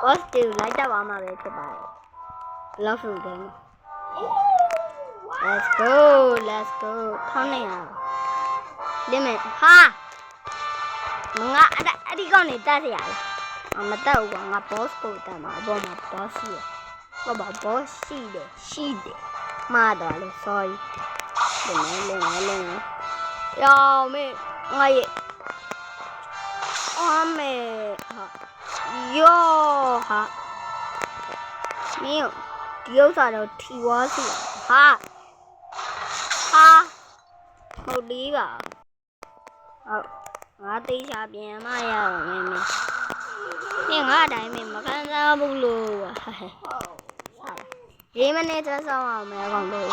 boss တွေလိုက်တက်သွားမှာပဲဖြစ်ပါတယ် love fruit game let's go ထောင်းနေရလင်းမယ်ဟာငါအဲ့ဒီကောင်နေတက်ရလားမတက်ဘူးကွာငါ boss ကိုတက်မှာအပေါ်မှာ boss ရှိတယ်ဘာ boss ရှိတယ်မှားတော့လေ sorry လင်းရောမေငါရဲ့အမေဟာယောဟာမင်းဒီဥစ္စာတော့ထီဝါစီဟာမဟုတ်သေးပါဟုတ်ငါသိချပြန်မရတော့မင်းငါအတိုင်းမမကန်စားဘူးလို့ရေးမနေစဆောင်အောင်မဲကောင်တို့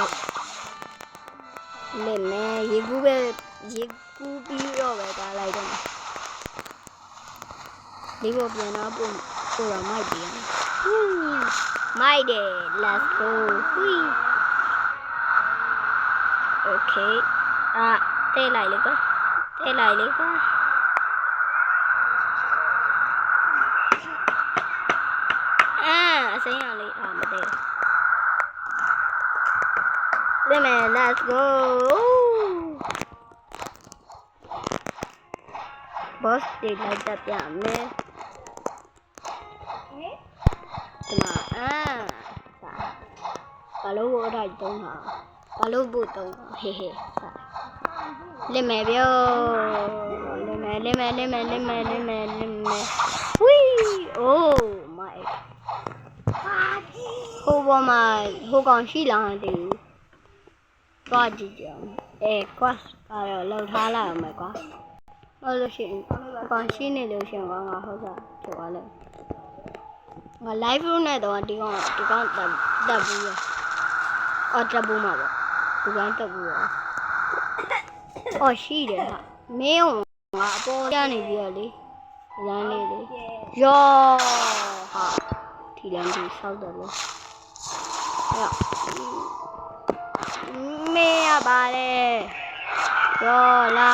လေမဲရေကူးပြီးတော့ပဲတားလိုက်တော့ဒီဘောပြန်တော့ပို့တော့မိုက်ပြန်မိုက်တယ် let's go okay တဲလိုက်လေကွာအစိမ်းရောင်လေးမတဲလေမဲ let's go boss တွေလိုက်တက်ပြမယ်ဒီမှာဘာလို့ဘောထိုက်တုံးတာဘာလို့ပို့တုံးဟေးလင်းမယ်ပြောလင်းမယ်ဝီး oh my ဟိုဘောမှာဟိုကောင်ရှိလားမသိဘူးသွားကြည့်ကြအောင်quest ကတော့လောက်ထားလိုက်အောင်မယ်ကွာဟုတ်လို့ရှိရင်ကောင်ရှိနေလို့ရှိရင်ငါဟုတ်တာပြောရလဲငါ live room နဲ့တော့ဒီကောင်တက်ဘူးရတက်ဘူးမှာပေါ့ဒီကောင်တက်ဘူးရရှိတယ်ဟာမင်းငါအပေါ်ကျနေပြီလေလမ်းလေးလေယောဟာဒီလမ်းကြီးဆောက်တယ်လို့မေးရပါလေယောလာ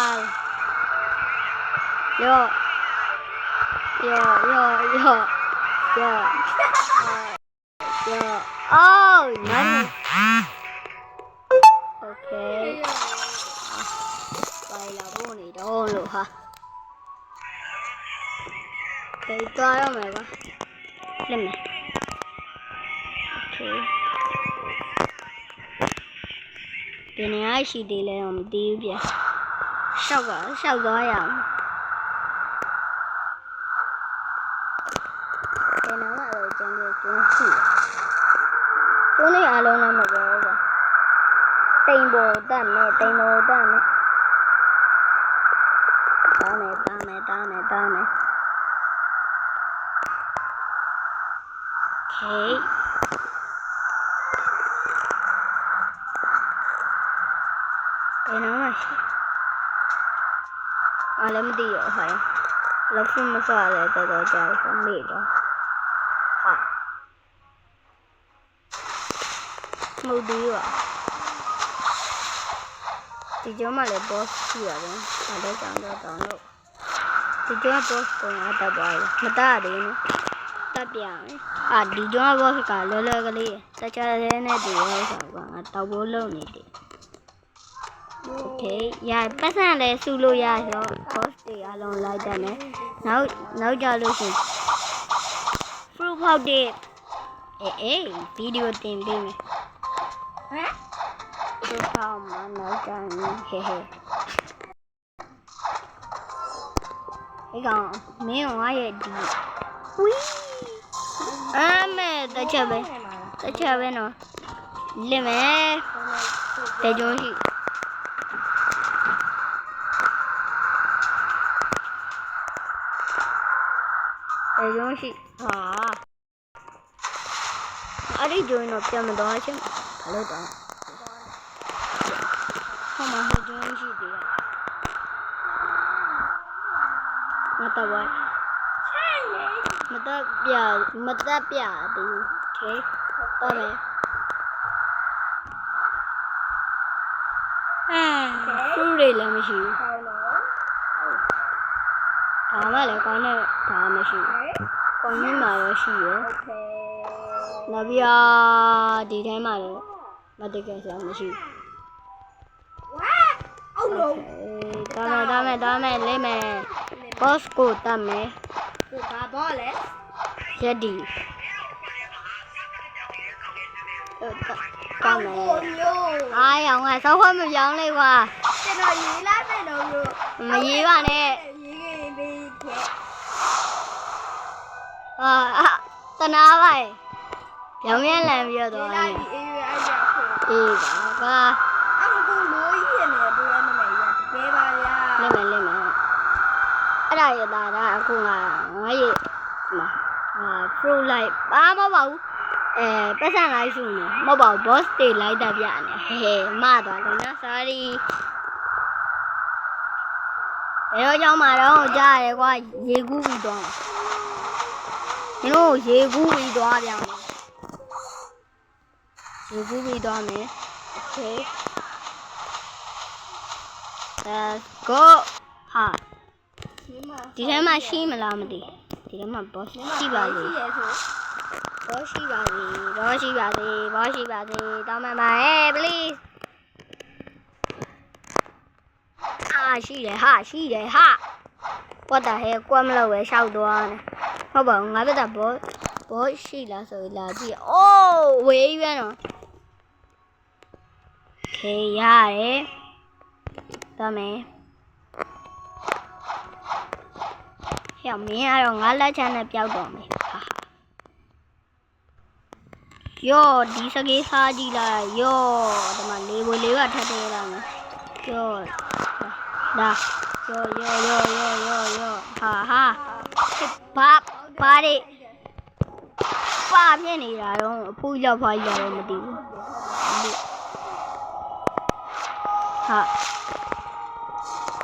ယောoh nice okay ไปလာဖို့နေတော့လို့ဟာကဲသွားရမယ်ကွာလက်မယ် okay ဒီနေရာရှိသေးလဲတော့မသိဘူးပြရှောက်သွားရအောင်ဒီနားကတော့ကျန်တဲ့ကျွန်းရှိကျွန်းလေးအားလုံးလည်းမပြောဘူးကွာတိမ်ပေါ်တက်မယ်တားမယ် okay ဒီနားမှာရှိအားလည်းမသိရဟဲ့လောက်ဖုန်းမစားလဲတော်ကြာပြီမေ့တော့ဟာမဟုတ်သေးပါဒီကျောင်းမှာလည်း boss ရှိရတယ်။ဒါလည်းကြောင်းတော့လို့ဒီကျောင်း boss ကငါတက်သွားပြီ။မတက်သေးဘူး။တက်ပြန်။ဒီကျောင်း boss ကလောလောကလေးတခြားတဲ့နဲ့တူရောဆိုတော့ငါတောက်ဖို့လုပ်နေတယ်။ okay ရပတ်စံလည်းစုလို့ရရော boss တွေအလုံးလိုက်တယ်မယ်။နောက်ကြလို့ရှိရင် fruit ဖောက်တဲ့ဗီဒီယိုတင်ပေးမယ်။ဟမ်how mana jani hehe ဒီကောင်မင်းငါရဲ့ဒီဝီးမဲတစ်ချက်ပဲနော်လင်းမယ်တဲကြုံရှိဟာအဲ့ဒီဂျိုင်းတော့ပြန်မသွားချင်းဘာလို့တော့ဟောမှာဟိုကျွန်းရှိသေးတယ်မတော်ပါမတက်ပြသေးဘူး okay တော့မယ်ဖူးတွေလည်းမရှိဘူးဒါမှလည်းကောင်းတဲ့ဒါမရှိဘူး ပုံရင်းမှာတော့ရှိရယ် โอเค နောက်ပြီးတော့ဒီထဲမှာလည်းမတကယ်ဆိုမရှိ ဝါအော်လို့ ဒါမဲ့လေးမယ် boss ကိုတတ်မယ် ကိုဘာဘောလဲ ရက်ဒီကောင်းမယ် ကိုမျိုး အားရောင်ကစောက်ခွင့်မပြောင်းလိုက်ကွာ ကျွန်တော်ရေးလိုက်မယ်တော့လို့ မရေးပါနဲ့ ရေးခဲ့ပြီးခဲ့ တနာပါရဲ့ပြောင်းပြန်လန်ပြီးတော့ ရေး သွား လိုက် တယ် ပြီးအေးအဲ့ဒါကို အေးပါ အမကူလို့ရနေတယ်တူရနေမယ်ရတကယ်ပါဗျာ လက်မယ်အဲ့ဒါရတာဒါအခုငါရေpro လိုက်ဘာမဟုတ်ပါဘူးပတ်စံလိုက်ရှုနေမဟုတ်ပါဘူး boss တေးလိုက်တတ်ပြနေဟဲမသွားလို့နော် sorry ဘယ်တော့ကြောင်းမှာတော့ကြားရဲကွာရေကူးပြီးတော့မင်းတို့ရေကူးပြီးသွားပြန်မယ်ရေကူးပြီးသွားမယ် okay let's go ဟာဒီထဲမှာရှိမလားမသိဒီထဲမှာ boss ရှိပါလေ ဘောရှိပါစေတောင်းမှန်ပါplease ရှိတယ်ဟာ what the hell ကွက်မလို့ပဲရှောက်သွားတယ်ဟုတ်ပါဘူးငါပြတာဘောရှိလားဆိုလာကြည့်အိုးဝေးရွန်းတော့ okay ရတယ်ဒါမယ်ဟဲ့မင်းကတော့ငါလက်ချမ်းနဲ့ပျောက်တော့မယ်ဟာယောဒီစကေးစားကြည့်လိုက်ယောဒီမှာလေးဝေလေးကထပ်သေးလားနော်ယောဒါယောဟာဘာတွေပါပြင်းနေတာတော့အဖူးရောက်ဖွားရတော့မသိဘူးဟာ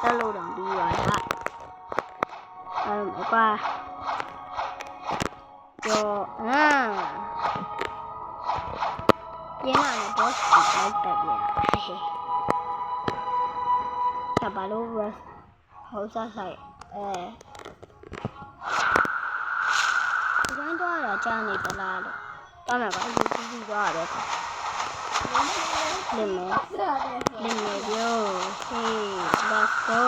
တက်လို့တော့ပြီးပါလားကွာယောပြင်းလာတယ် boss လိုက်တက်ပြန်ဟဲ့ဘာလို့ဟောစားဆိုင်ဒီတိုင်းတော့ရကြာနေပလားလို့တောင်းမှာပါဒီပြီးသွားရတယ်လင်းမယ်ပြောဟေး let's go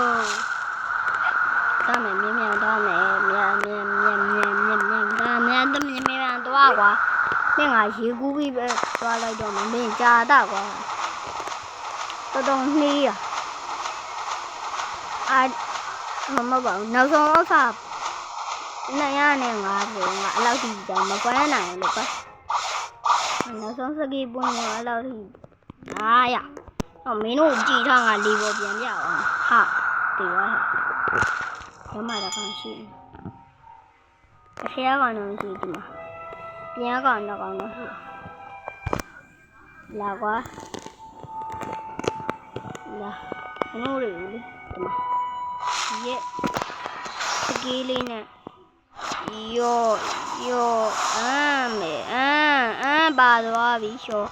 တောင်းမယ်မြန်တောင်းမယ်မြန်သွားကွာမင်းကရေကူးပြီးပဲသွားလိုက်တော့မင်းကြာတာကွာတော်နှီးမပါဘူးနောက်ဆုံးဥစ္စာ950ငါအလောက်ထိကြောင်မကွမ်းနိုင်လို့ကွာနောက်ဆုံးစကီးပွင့်ရောအလောက်ထိ900မင်းတို့ကြည်ထားငါလီပေါ်ပြန်ပြအောင်ဟာဒီရောဘယ်မှာတော့ရှိအခေရကောင်တော့ရှိဒီမှာပြန်ကောင်တော့ရှိလာကွာလာဘယ်လိုလဲဒီမှာရဲ့စကီးလေးနဲ့ယောပါသွားပြီရှော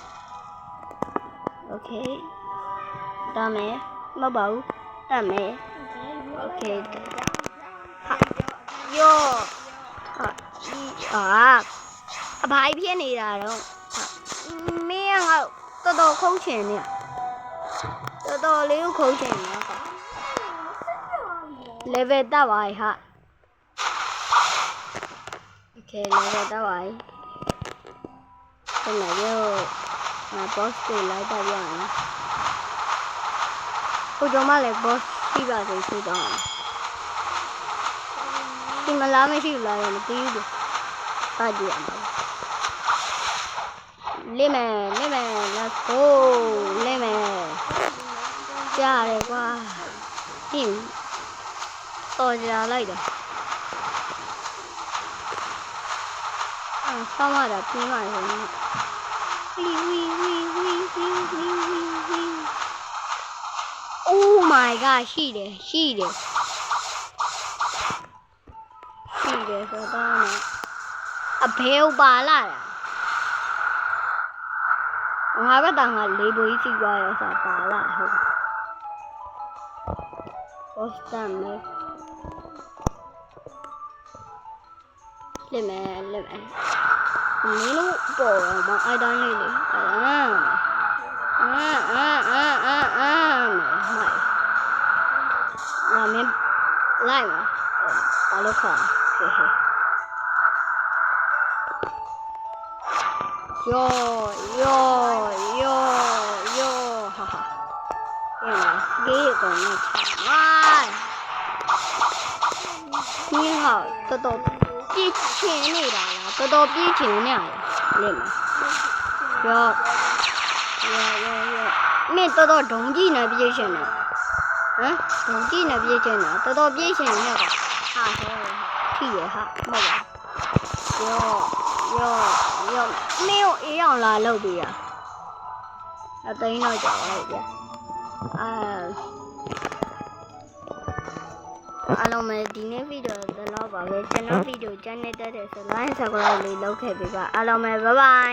okay တမယ်မပါဘူးတမယ် okay ယောအဘိုင်ဖြစ်နေတာတော့မင်းကတော်တော်ခုံးချင်နေတော်တော်လေးကိုခုံးချင်နေကွာ level တက်ပါဟာ okay level တက်ပါဒီမှာရောboss ကိုလိုက်တက်ပြအောင်ဟိုကြောင့်မလဲ boss ရှိပါစေဆိုတော့ဒီမလားမရှိဘူးလားမသိဘူးပတ်ကြည့်အောင်လေးမယ် let's go လေးမယ်ကြားရကွာဟင်းတော်ကြလိုက်တယ်ဆောင်းရတာပြင်းပါလေဝီ Oh my god ရှိတယ်ဆိုတော့အဘေးပါလာတာငါဘက်တောင်ကလေးပွေးစီသွားရဆိုပါလာဟုတ်ဘောစတန်မေ လက်မယ်မင်းတို့ပေါ်တော့မအိုက်တိုင်းလေးလေမိုက်ငါမင်းလိုက်မဘာလို့ခေါ်ဟေးယောဟာဟာအေးကောင်းနေဝိုင်း你好တော်တော်ပြည့်ချင်နေတာလားတော်တော်ပြည့်ချင်နေရလားလက်မယောမင်းတော်တော်ဒုံကြီးနဲ့ပြည့်ချင်တယ်ဟမ်ဒုံကြီးနဲ့ပြည့်ချင်တာတော်တော်ပြည့်ချင်နေတာဟာဟဲ့ထိရဟာမဟုတ်ပါယောမင်းကိုအေးအောင်လာလုပ်ပေးရအသိန်းတော့ကြောက်လိုက်ဗျအားလုံးပဲဒီနေ့ဗီဒီယိုတော့ပါပဲကျွန်တော်ဗီဒီယိုချန်နယ်တက်တယ်ဆို like subscribe လေးလုပ်ခဲ့ပေးပါအားလုံးပဲ bye bye